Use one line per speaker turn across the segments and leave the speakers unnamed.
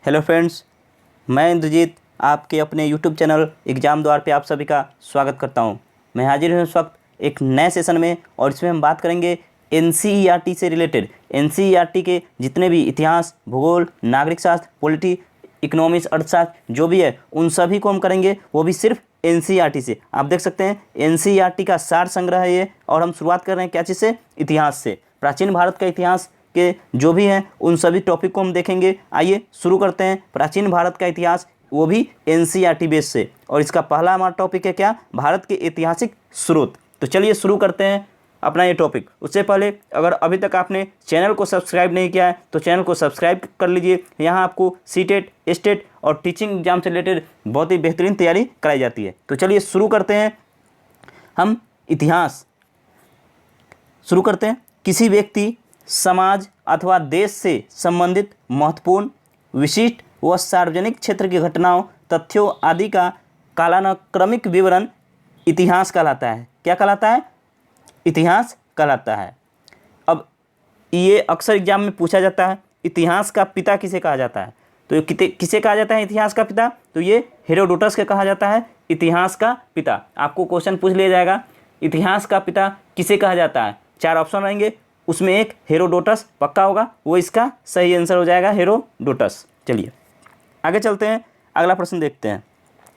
Hello friends, मैं इंद्रजीत आपके अपने यूट्यूब चैनल एग्ज़ाम द्वार पे आप सभी का स्वागत करता हूं। मैं हाजिर हूं इस वक्त एक नए सेशन में और इसमें हम बात करेंगे एनसीईआरटी से रिलेटेड। एनसीईआरटी के जितने भी इतिहास, भूगोल, नागरिक शास्त्र, पॉलिटी, इकोनॉमिक्स, अर्थशास्त्र जो भी है उन सभी को हम करेंगे, वो भी सिर्फ एनसीईआरटी से। आप देख सकते हैं एनसीईआरटी का सार संग्रह है ये, और हम शुरुआत कर रहे हैं क्या चीज़ से? इतिहास से। प्राचीन भारत का इतिहास के जो भी हैं उन सभी टॉपिक को हम देखेंगे। आइए शुरू करते हैं। प्राचीन भारत का इतिहास, वो भी एनसीईआरटी बेस से, और इसका पहला हमारा टॉपिक है क्या? भारत के ऐतिहासिक स्रोत। तो चलिए शुरू करते हैं अपना ये टॉपिक। उससे पहले अगर अभी तक आपने चैनल को सब्सक्राइब नहीं किया है तो चैनल को सब्सक्राइब कर लीजिए। यहाँ आपको सीटेट, स्टेट और टीचिंग एग्जाम से रिलेटेड बहुत ही बेहतरीन तैयारी कराई जाती है। तो चलिए शुरू करते हैं। हम इतिहास शुरू करते हैं। किसी व्यक्ति, समाज अथवा देश से संबंधित महत्वपूर्ण, विशिष्ट व सार्वजनिक क्षेत्र की घटनाओं, तथ्यों आदि का कालानुक्रमिक विवरण इतिहास कहलाता है। क्या कहलाता है? इतिहास कहलाता है। अब ये अक्सर एग्जाम में पूछा जाता है, इतिहास का पिता किसे कहा जाता है? तो ये किसे कहा जाता है इतिहास का पिता? तो ये हेरोडोटस के कहा जाता है इतिहास का पिता। आपको क्वेश्चन पूछ लिया जाएगा, इतिहास का पिता किसे कहा जाता है? 4 ऑप्शन रहेंगे, उसमें एक हेरोडोटस पक्का होगा, वो इसका सही आंसर हो जाएगा, हेरोडोटस। चलिए आगे चलते हैं, अगला प्रश्न देखते हैं।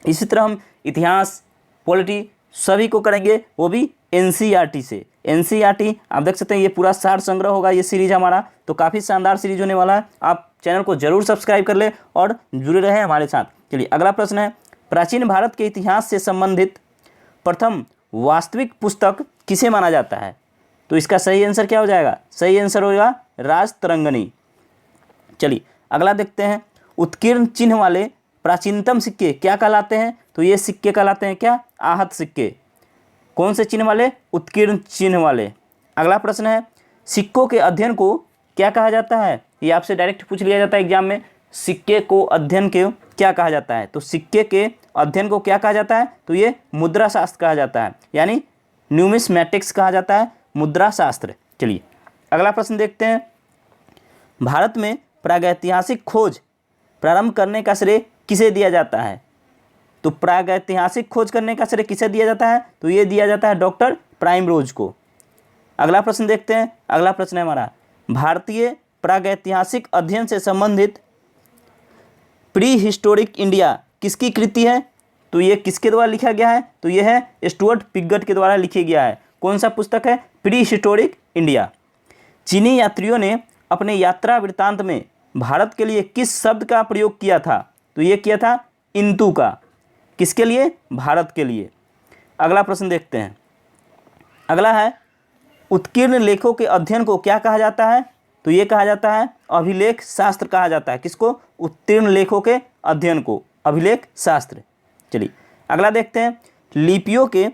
इसी तरह हम इतिहास, पॉलिटी सभी को करेंगे, वो भी एनसीईआरटी से। एनसीईआरटी आप देख सकते हैं ये पूरा सार संग्रह होगा ये सीरीज हमारा, तो काफ़ी शानदार सीरीज होने वाला है। आप चैनल को जरूर सब्सक्राइब कर ले और जुड़े रहें हमारे साथ। चलिए अगला प्रश्न है, प्राचीन भारत के इतिहास से संबंधित प्रथम वास्तविक पुस्तक किसे माना जाता है? तो इसका सही आंसर क्या हो जाएगा? सही आंसर होगा राजतरंगिणी। चलिए अगला देखते हैं, उत्कीर्ण चिन्ह वाले प्राचीनतम सिक्के क्या कहलाते हैं? तो ये सिक्के कहलाते हैं क्या? आहत सिक्के। कौन से चिन्ह वाले? उत्कीर्ण चिन्ह वाले। अगला प्रश्न है, सिक्कों के अध्ययन को क्या कहा जाता है? ये आपसे डायरेक्ट पूछ लिया जाता है एग्जाम में, सिक्के को अध्ययन के क्या कहा जाता है? तो सिक्के के अध्ययन को क्या कहा जाता है? तो ये मुद्रा शास्त्र कहा जाता है, यानी न्यूमिस्मैटिक्स कहा जाता है, मुद्रा शास्त्र। चलिए अगला प्रश्न देखते हैं, भारत में प्रागैतिहासिक खोज प्रारंभ करने का श्रेय किसे दिया जाता है? तो प्रागैतिहासिक खोज करने का श्रेय किसे दिया जाता है? तो ये दिया जाता है डॉक्टर प्राइमरोज को। अगला प्रश्न देखते हैं, अगला प्रश्न है हमारा, भारतीय प्रागैतिहासिक अध्ययन से संबंधित प्री हिस्टोरिक इंडिया किसकी कृति है? तो ये किसके द्वारा लिखा गया है? तो ये है स्टुअर्ट पिगट के द्वारा लिखा गया है। कौन सा पुस्तक है? Pre historic India. चीनी यात्रियों ने अपने यात्रा वृत्तांत में भारत के लिए किस शब्द का प्रयोग किया था? तो ये किया था इंतु का। किसके लिए? भारत के लिए। अगला प्रश्न देखते हैं, अगला है, उत्कीर्ण लेखों के अध्ययन को क्या कहा जाता है? तो ये कहा जाता है अभिलेख शास्त्र कहा जाता है। किसको? उत्कीर्ण लेखों के अध्ययन को अभिलेख शास्त्र। चलिए अगला देखते हैं, लिपियों के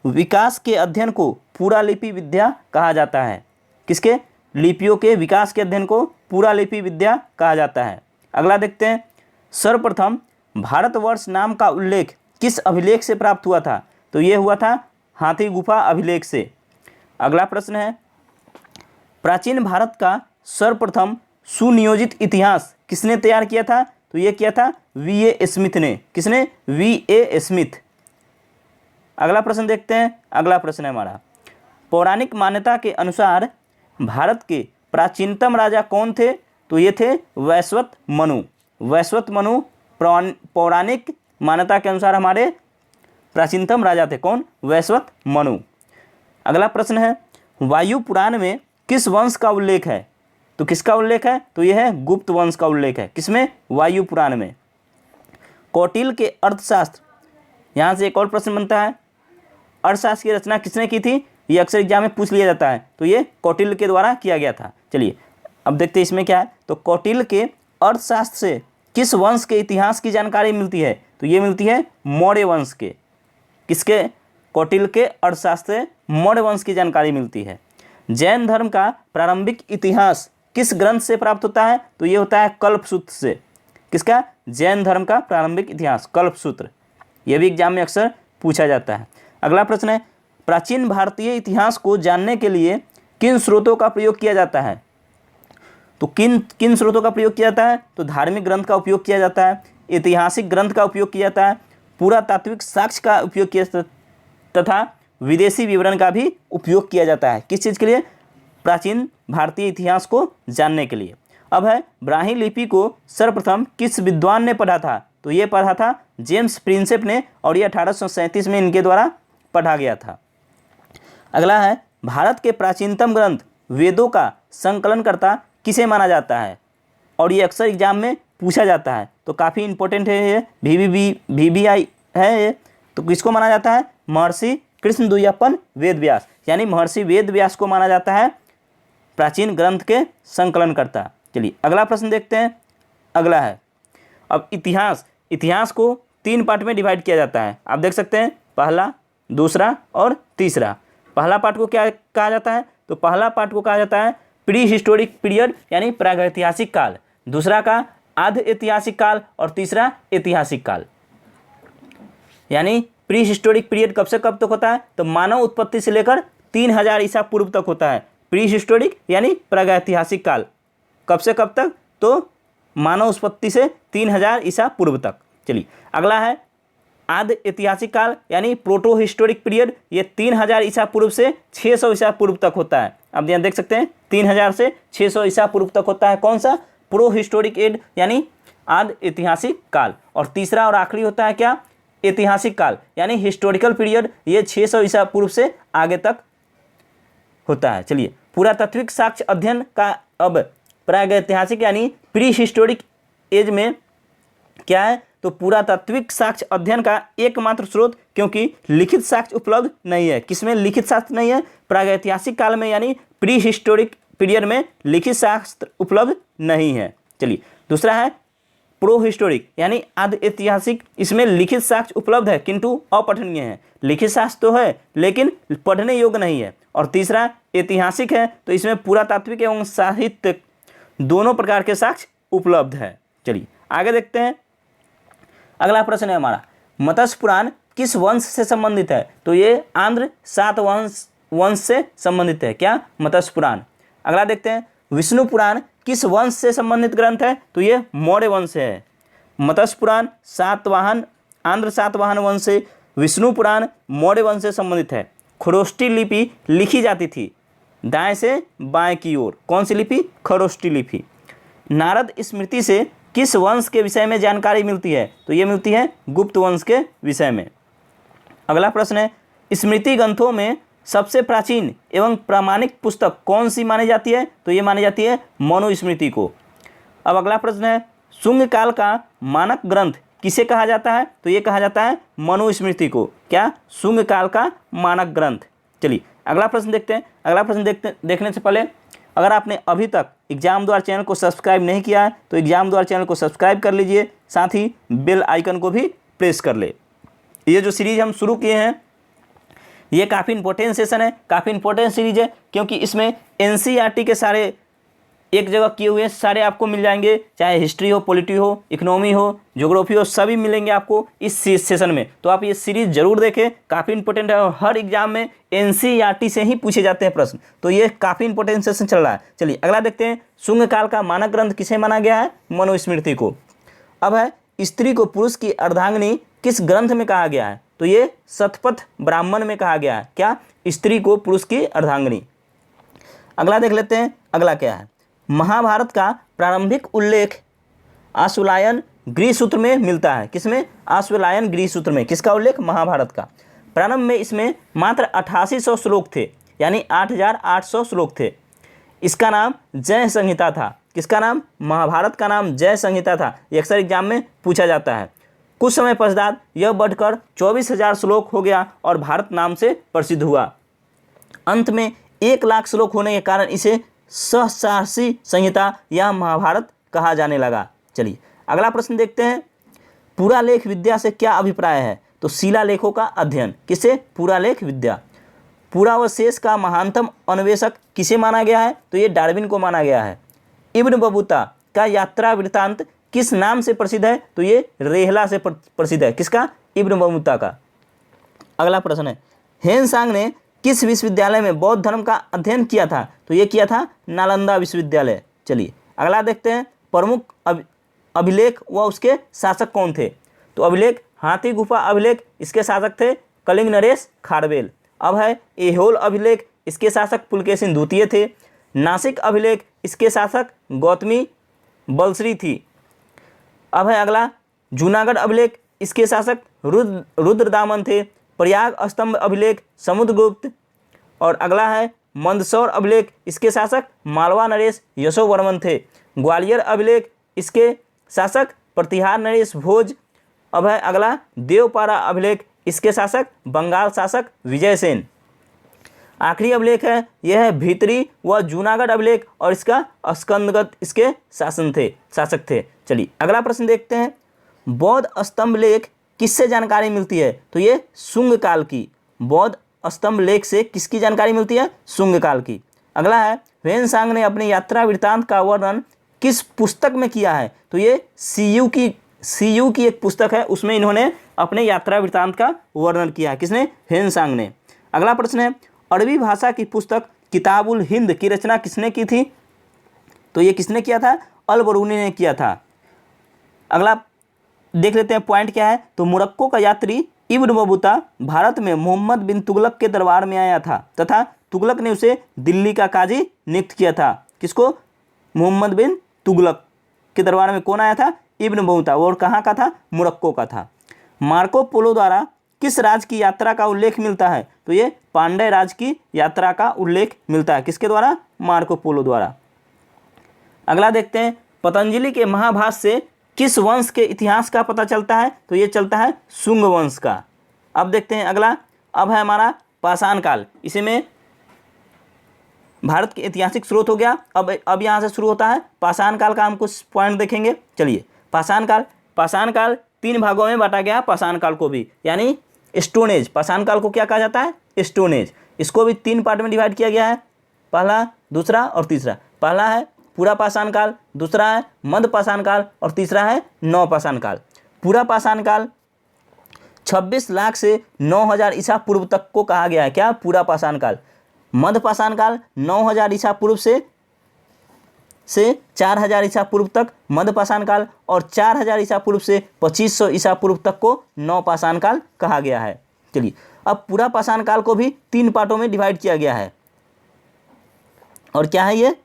विकास के अध्ययन को पूरा लिपि विद्या कहा जाता है। किसके? लिपियों के विकास के अध्ययन को पूरा लिपि विद्या कहा जाता है। अगला देखते हैं, सर्वप्रथम भारतवर्ष नाम का उल्लेख किस अभिलेख से प्राप्त हुआ था? तो ये हुआ था हाथी गुफा अभिलेख से। अगला प्रश्न है, प्राचीन भारत का सर्वप्रथम सुनियोजित इतिहास किसने तैयार किया था? तो ये किया था वीए स्मिथ ने। किसने? वीए स्मिथ। अगला प्रश्न देखते हैं, अगला प्रश्न है हमारा, पौराणिक मान्यता के अनुसार भारत के प्राचीनतम राजा कौन थे? तो ये थे वैश्वत मनु। वैश्वत मनु पौराणिक मान्यता के अनुसार हमारे प्राचीनतम राजा थे। कौन? वैश्वत मनु। अगला प्रश्न है, वायु पुराण में किस वंश का उल्लेख है? तो किसका उल्लेख है? तो यह है गुप्त वंश का उल्लेख है। किसमें? वायु पुराण में। कौटिल्य के अर्थशास्त्र, यहाँ से एक और प्रश्न बनता है, अर्थशास्त्र की रचना किसने की थी? ये अक्सर एग्जाम में पूछ लिया जाता है, तो ये कौटिल्य के द्वारा किया गया था। चलिए अब देखते हैं इसमें क्या है। तो कौटिल्य के अर्थशास्त्र से किस वंश के इतिहास की जानकारी मिलती है? तो ये मिलती है मौर्य वंश के। किसके? कौटिल्य के अर्थशास्त्र से मौर्य वंश की जानकारी मिलती है। जैन धर्म का प्रारंभिक इतिहास किस ग्रंथ से प्राप्त होता है? तो ये होता है कल्पसूत्र से। किसका? जैन धर्म का प्रारंभिक इतिहास, कल्पसूत्र। यह भी एग्जाम में अक्सर पूछा जाता है। अगला प्रश्न है, प्राचीन भारतीय इतिहास को जानने के लिए किन स्रोतों का प्रयोग किया जाता है? तो किन किन स्रोतों का प्रयोग किया जाता है? तो धार्मिक ग्रंथ का उपयोग किया जाता है, ऐतिहासिक ग्रंथ का उपयोग किया जाता है, पुरातात्विक साक्ष्य का उपयोग किया जाता है तथा विदेशी विवरण का भी उपयोग किया जाता है। किस चीज़ के लिए? प्राचीन भारतीय इतिहास को जानने के लिए। अब है ब्राह्मी लिपि को सर्वप्रथम किस विद्वान ने पढ़ा था? तो ये पढ़ा था जेम्स प्रिंसेप ने, और ये 1837 में इनके द्वारा पढ़ा गया था। अगला है भारत के प्राचीनतम ग्रंथ वेदों का संकलनकर्ता किसे माना जाता है? और ये अक्सर एग्जाम में पूछा जाता है, तो काफ़ी इंपॉर्टेंट है ये, VVI है ये। तो किसको माना जाता है? महर्षि कृष्णद्वैपायन वेद व्यास, यानी महर्षि वेद व्यास को माना जाता है प्राचीन ग्रंथ के संकलनकर्ता। चलिए अगला प्रश्न देखते हैं। अगला है अब इतिहास को 3 पार्ट में डिवाइड किया जाता है। आप देख सकते हैं पहला, दूसरा और तीसरा। पहला पार्ट को क्या कहा जाता है? तो पहला पार्ट को कहा जाता है प्री हिस्टोरिक पीरियड यानी प्रागैतिहासिक काल, दूसरा का आध ऐतिहासिक काल और तीसरा ऐतिहासिक काल। यानी प्री हिस्टोरिक पीरियड कब से कब तक होता है? तो मानव उत्पत्ति से लेकर 3000 ईसा पूर्व तक होता है। प्री हिस्टोरिक यानी प्रागैतिहासिक काल कब से कब तक? तो मानव उत्पत्ति से 3000 ईसा पूर्व तक। चलिए अगला है आदि ऐतिहासिक काल यानी प्रोटो हिस्टोरिक पीरियड, ये 3000 ईसा पूर्व से 600 ईसा पूर्व तक होता है। आप यहाँ देख सकते हैं 3000 से 600 ईसा पूर्व तक होता है। कौन सा? प्रो हिस्टोरिक एड यानी आदि ऐतिहासिक काल। और तीसरा और आखिरी होता है क्या? ऐतिहासिक काल यानी हिस्टोरिकल पीरियड, ये 600 ईसा पूर्व से आगे तक होता है। चलिए पुरातात्विक साक्ष्य अध्ययन का अब प्रागैतिहासिक यानी प्री हिस्टोरिक एज में क्या है? तो पुरातात्विक साक्ष्य अध्ययन का एकमात्र स्रोत, क्योंकि लिखित साक्ष्य उपलब्ध नहीं है। किसमें लिखित साक्ष्य नहीं है? प्रागैतिहासिक काल में यानी प्री हिस्टोरिक पीरियड में लिखित साक्ष्य उपलब्ध नहीं है। चलिए दूसरा है प्रो हिस्टोरिक यानी आदि ऐतिहासिक, इसमें लिखित साक्ष्य उपलब्ध है किंतु अपठनीय है। लिखित साक्ष्य तो है लेकिन पढ़ने योग्य नहीं है। और तीसरा ऐतिहासिक है, तो इसमें पुरातात्विक एवं साहित्य दोनों प्रकार के साक्ष्य उपलब्ध है। चलिए आगे देखते हैं। अगला प्रश्न है हमारा, मत्स्य पुराण किस वंश से संबंधित है? तो ये आंध्र सातवंश से संबंधित है। क्या? मत्स्य पुराण। अगला देखते हैं विष्णु पुराण किस वंश से संबंधित ग्रंथ है? तो ये मौर्य वंश से है। मत्स्य पुराण सातवाहन आंध्र सातवाहन वंश से, विष्णु पुराण मौर्य वंश से संबंधित है। खरोष्टी लिपि लिखी जाती थी दाएं से बाएं की ओर। कौन सी लिपि? खरोष्टी लिपि। नारद स्मृति से किस वंश के विषय में जानकारी मिलती है? तो ये मिलती है गुप्त वंश के विषय में। अगला प्रश्न है स्मृति ग्रंथों में सबसे प्राचीन एवं प्रामाणिक पुस्तक कौन सी मानी जाती है? तो ये मानी जाती है मनुस्मृति को। अब अगला प्रश्न है शुंग काल का मानक ग्रंथ किसे कहा जाता है? तो ये कहा जाता है मनुस्मृति को। क्या? शुंग काल का मानक ग्रंथ। चलिए अगला प्रश्न देखते हैं। अगला प्रश्न देखने से पहले अगर आपने अभी तक एग्जाम द्वार चैनल को सब्सक्राइब नहीं किया है तो एग्जाम द्वार चैनल को सब्सक्राइब कर लीजिए, साथ ही बेल आइकन को भी प्रेस कर ले। ये जो सीरीज हम शुरू किए हैं ये काफ़ी इंपॉर्टेंट सेशन है, काफ़ी इंपॉर्टेंट सीरीज है, क्योंकि इसमें एनसीईआरटी के सारे एक जगह किए हुए सारे आपको मिल जाएंगे, चाहे हिस्ट्री हो, पॉलिटी हो, इकोनॉमी हो, ज्योग्राफी हो, सभी मिलेंगे आपको इस सेशन में। तो आप ये सीरीज जरूर देखें, काफ़ी इंपॉर्टेंट है और हर एग्जाम में एनसीईआरटी से ही पूछे जाते हैं प्रश्न, तो ये काफ़ी इंपॉर्टेंट सेशन चल रहा है। चलिए अगला देखते हैं शुंग काल का मानक ग्रंथ किसे माना गया है? मनुस्मृति को। अब है स्त्री को पुरुष की अर्धांगिनी किस ग्रंथ में कहा गया है? तो ये शतपथ ब्राह्मण में कहा गया है। क्या? स्त्री को पुरुष की अर्धांगिनी। अगला देख लेते हैं। अगला क्या है? महाभारत का प्रारंभिक उल्लेख आश्वलायन गृहसूत्र में मिलता है। किसमें? आश्वलायन गृहसूत्र में। किसका उल्लेख? महाभारत का। प्रारंभ में इसमें मात्र 8800 श्लोक थे, यानी 8800 श्लोक थे। इसका नाम जय संहिता था। किसका नाम? महाभारत का नाम जय संहिता था। ये अक्सर एग्जाम में पूछा जाता है। कुछ समय पश्चात यह बढ़कर 24,000 श्लोक हो गया और भारत नाम से प्रसिद्ध हुआ। अंत में 1 लाख श्लोक होने के कारण इसे सहस्राशी संहिता या महाभारत कहा जाने लगा। चलिए अगला प्रश्न देखते हैं। पुरालेख विद्या से क्या अभिप्राय है? तो शिलालेखों का अध्ययन। किसे? पुरालेख विद्या। पुरावशेष का महानतम अन्वेषक किसे माना गया है? तो ये डार्विन को माना गया है। इब्न बतूता का यात्रा वृत्तांत किस नाम से प्रसिद्ध है? तो ये रेहला से प्रसिद्ध है। किसका? इब्न बतूता का। अगला प्रश्न है हेनसांग ने किस विश्वविद्यालय में बौद्ध धर्म का अध्ययन किया था? तो ये किया था नालंदा विश्वविद्यालय। चलिए अगला देखते हैं प्रमुख अभिलेख व उसके शासक कौन थे। तो अभिलेख हाथी गुफा अभिलेख, इसके शासक थे कलिंग नरेश खारवेल। अब है ऐहोल अभिलेख, इसके शासक पुलकेशिन द्वितीय थे। नासिक अभिलेख, इसके शासक गौतमी बलश्री थी। अब है अगला जूनागढ़ अभिलेख, इसके शासक रुद्रदामन थे। प्रयाग स्तंभ अभिलेख समुद्रगुप्त। और अगला है मंदसौर अभिलेख, इसके शासक मालवा नरेश यशोवर्मन थे। ग्वालियर अभिलेख, इसके शासक प्रतिहार नरेश भोज। अब है अगला देवपारा अभिलेख, इसके शासक बंगाल शासक विजयसेन। आखिरी अभिलेख है यह है भीतरी व जूनागढ़ अभिलेख और इसका स्कंदगत इसके शासक थे। चलिए अगला प्रश्न देखते हैं। बौद्ध स्तंभ लेख किससे जानकारी मिलती है। तो ये शुंग काल की। बौद्ध स्तंभ लेख से किसकी जानकारी मिलती है, शुंग काल की। अगला है ह्वेनसांग ने अपनी यात्रा वृत्तांत का वर्णन किस पुस्तक में किया है। तो ये सीयू की एक पुस्तक है, उसमें इन्होंने अपने यात्रा वृत्तांत का वर्णन किया है। किसने, ह्वेनसांग ने। अगला प्रश्न है अरबी भाषा की पुस्तक किताबुल हिंद की रचना किसने की थी। तो ये किसने किया था, अल बरूनी ने किया था। अगला देख लेते हैं पॉइंट क्या है। तो मोरक्को का यात्री इब्न बतूता भारत में मोहम्मद बिन तुगलक के दरबार में आया था तथा तुगलक ने उसे दिल्ली का काजी नियुक्त किया था। किसको, मोहम्मद बिन तुगलक के दरबार में कौन आया था, इब्न बतूता। और कहाँ का था, मोरक्को का था। मार्को पोलो द्वारा किस राज्य की यात्रा का उल्लेख मिलता है। तो ये पांड्य राज्य की यात्रा का उल्लेख मिलता है। किसके द्वारा, मार्को पोलो द्वारा। अगला देखते हैं पतंजलि के महाभाष्य से किस वंश के इतिहास का पता चलता है। तो ये चलता है शुंग वंश का। अब देखते हैं अगला। अब है हमारा पाषाण काल, इसी में भारत के ऐतिहासिक स्रोत हो गया। अब यहाँ से शुरू होता है पाषाण काल का, हम कुछ पॉइंट देखेंगे। चलिए पाषाण काल 3 भागों में बांटा गया। पाषाण काल को भी, यानी स्टोन एज, पाषाण काल को क्या कहा जाता है, स्टोन एज। इसको भी 3 पार्ट में डिवाइड किया गया है, पहला, दूसरा और तीसरा। पहला है पूरा पाषाण काल, दूसरा है मध्य पाषाण काल और तीसरा है नव पाषाण काल। पूरा पाषाण काल 26 लाख से 9000 ईसा पूर्व तक को कहा गया है। क्या, पूरा पाषाण काल। मध्य पाषाण काल 9000 ईसा पूर्व से 4000 ईसा पूर्व तक मध्य पाषाण काल और 4000 ईसा पूर्व से 2500 ईसा पूर्व तक को नव पाषाण काल कहा गया है। चलिए अब पूरा पाषाण काल को भी 3 पार्टों में डिवाइड किया गया है। और क्या है ये,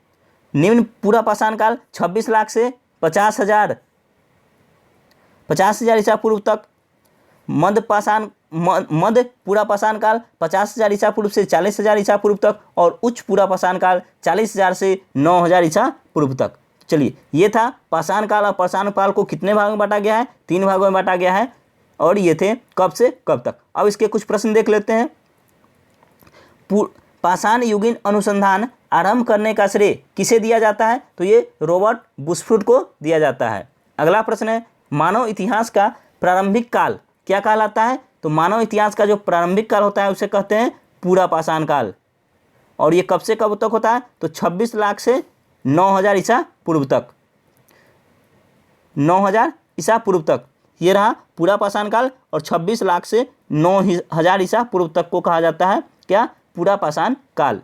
निम्न पूरा पाषाण काल 26 लाख से 50,000 ईसा पूर्व तक। मध्य पूरा पाषाण काल 50,000 ईसा पूर्व से 40,000 ईसा पूर्व तक और उच्च पूरा पाषाण काल 40,000 से 9,000 ईसा पूर्व तक। चलिए ये था पाषाण काल। और पाषाण काल को कितने भागों में बांटा गया है, 3 भागों में बांटा गया है। और ये थे कब से कब तक। अब इसके कुछ प्रश्न देख लेते हैं। पाषाण युगीन अनुसंधान आरंभ करने का श्रेय किसे दिया जाता है। तो ये रॉबर्ट बुशफूड को दिया जाता है। अगला प्रश्न है मानव इतिहास का प्रारंभिक काल क्या कहलाता है। तो मानव इतिहास का जो प्रारंभिक काल होता है उसे कहते हैं पूरा पाषाण काल। और ये कब से कब तक होता है। तो 26 लाख से 9000 ईसा पूर्व तक। 9000 ईसा पूर्व तक ये रहा पूरा पाषाण काल। और 26 लाख से 9000 ईसा पूर्व तक को कहा जाता है क्या, पूरा पाषाण काल।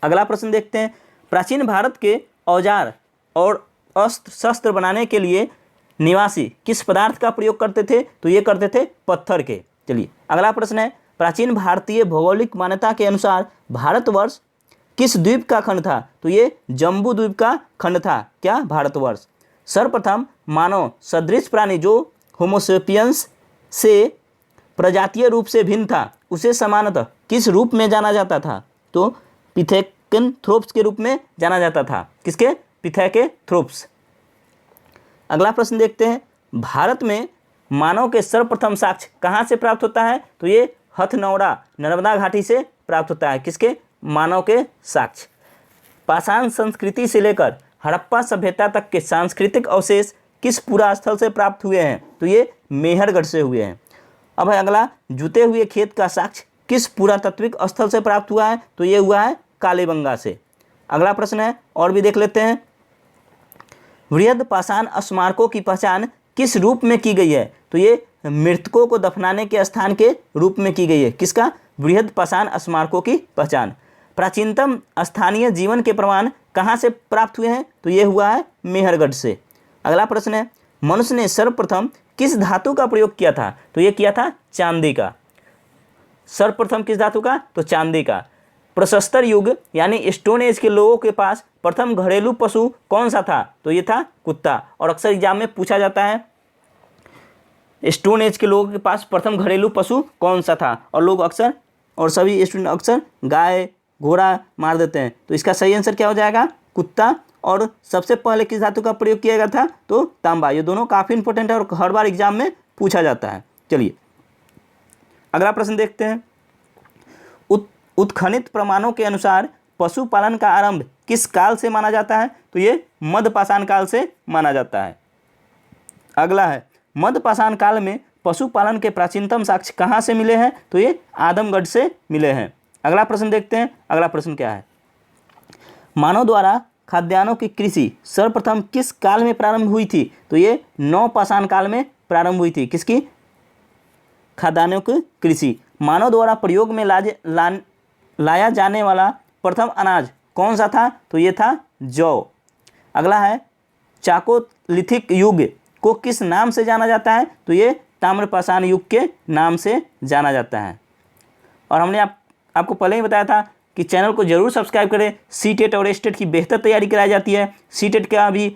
अगला प्रश्न देखते हैं। प्राचीन भारत के औजार और अस्त्र शस्त्र बनाने के लिए निवासी किस पदार्थ का प्रयोग करते थे। तो ये करते थे पत्थर के। चलिए अगला प्रश्न है प्राचीन भारतीय भौगोलिक मान्यता के अनुसार भारतवर्ष किस द्वीप का खंड था। तो ये जम्बू द्वीप का खंड था। क्या, भारतवर्ष। सर्वप्रथम मानव सदृश प्राणी जो होमोसेपियंस से प्रजातीय रूप से भिन्न था उसे सामान्यतः किस रूप में जाना जाता था। तो पिथेकेंथ्रोप्स के रूप में जाना जाता था। किसके, पिथेकेंथ्रोप्स। अगला प्रश्न देखते हैं। भारत में मानव के सर्वप्रथम साक्ष्य कहाँ से प्राप्त होता है। तो ये हथनौरा नर्मदा घाटी से प्राप्त होता है। किसके, मानव के साक्ष्य। पाषाण संस्कृति से लेकर हड़प्पा सभ्यता तक के सांस्कृतिक अवशेष किस पुरा स्थल से प्राप्त हुए हैं। तो ये मेहरगढ़ से हुए हैं। अब है अगला जुते हुए खेत का साक्ष्य किस पुरातात्विक स्थल से प्राप्त हुआ है। तो ये हुआ है कालीबंगा से। अगला प्रश्न है और भी देख लेते हैं। वृहद पाषाण स्मारकों की पहचान किस रूप में की गई है। तो ये मृतकों को दफनाने के स्थान के रूप में की गई है। किसका, वृहद पाषाण स्मारकों की पहचान। प्राचीनतम स्थानीय जीवन के प्रमाण कहाँ से प्राप्त हुए हैं? तो ये हुआ है मेहरगढ़ से। अगला प्रश्न है, मनुष्य ने सर्वप्रथम किस धातु का प्रयोग किया था? तो ये किया था चांदी का। सर्वप्रथम किस धातु का? तो चांदी का। प्रशस्तर युग यानी स्टोन एज के लोगों के पास प्रथम घरेलू पशु कौन सा था? तो ये था कुत्ता। और अक्सर एग्जाम में पूछा जाता है स्टोन एज के लोगों के पास प्रथम घरेलू पशु कौन सा था, और लोग अक्सर और सभी स्टूडेंट अक्सर गाय घोड़ा मार देते हैं। तो इसका सही आंसर क्या हो जाएगा? कुत्ता। और सबसे पहले किस धातु का प्रयोग किया गया था? तो तांबा। ये दोनों काफ़ी इंपॉर्टेंट है और हर बार एग्जाम में पूछा जाता है। चलिए अगला प्रश्न देखते हैं। उत्खनित प्रमाणों के अनुसार पशुपालन का आरंभ किस काल से माना जाता है? तो ये मध्यपाषाण काल से माना जाता है। अगला है, मध्यपाषाण काल में पशुपालन के प्राचीनतम साक्ष्य कहाँ से मिले हैं? तो ये आदमगढ़ से मिले हैं। अगला प्रश्न देखते हैं। अगला प्रश्न क्या है? मानव द्वारा खाद्यान्नों की कृषि सर्वप्रथम किस काल में प्रारंभ हुई थी? तो ये नवपाषाण काल में प्रारंभ हुई थी। किसकी? खाद्यान्नों की कृषि। मानव द्वारा प्रयोग में लाया जाने वाला प्रथम अनाज कौन सा था? तो ये था जौ। अगला है, चाकोलिथिक युग को किस नाम से जाना जाता है? तो ये ताम्रपाषाण युग के नाम से जाना जाता है। और हमने आपको पहले ही बताया था कि चैनल को जरूर सब्सक्राइब करें। सीटेट और एस्टेट की बेहतर तैयारी कराई जाती है। सीटेट का भी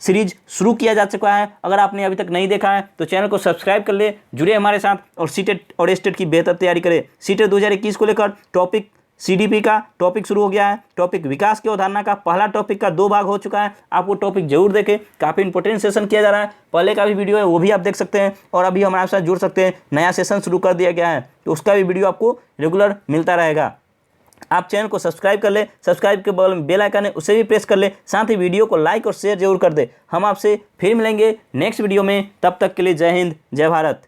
सीरीज शुरू किया जा चुका है। अगर आपने अभी तक नहीं देखा है तो चैनल को सब्सक्राइब कर ले, जुड़े हमारे साथ और सीटेट और एस्टेट की बेहतर तैयारी करें। सीटेट 2021 को लेकर टॉपिक सीडीपी का टॉपिक शुरू हो गया है। टॉपिक विकास की अवधारणा का पहला टॉपिक का 2 भाग हो चुका है। आप वो टॉपिक जरूर देखें, काफ़ी इंपॉर्टेंट सेशन किया जा रहा है। पहले का भी वीडियो है वो भी आप देख सकते हैं, और अभी हमारे साथ जुड़ सकते हैं। नया सेशन शुरू कर दिया गया है तो उसका भी वीडियो आपको रेगुलर मिलता रहेगा। आप चैनल को सब्सक्राइब कर ले, सब्सक्राइब के बगल में बेल आइकन है उसे भी प्रेस कर ले, साथ ही वीडियो को लाइक और शेयर जरूर कर दे। हम आपसे फिर मिलेंगे नेक्स्ट वीडियो में, तब तक के लिए जय हिंद जय भारत।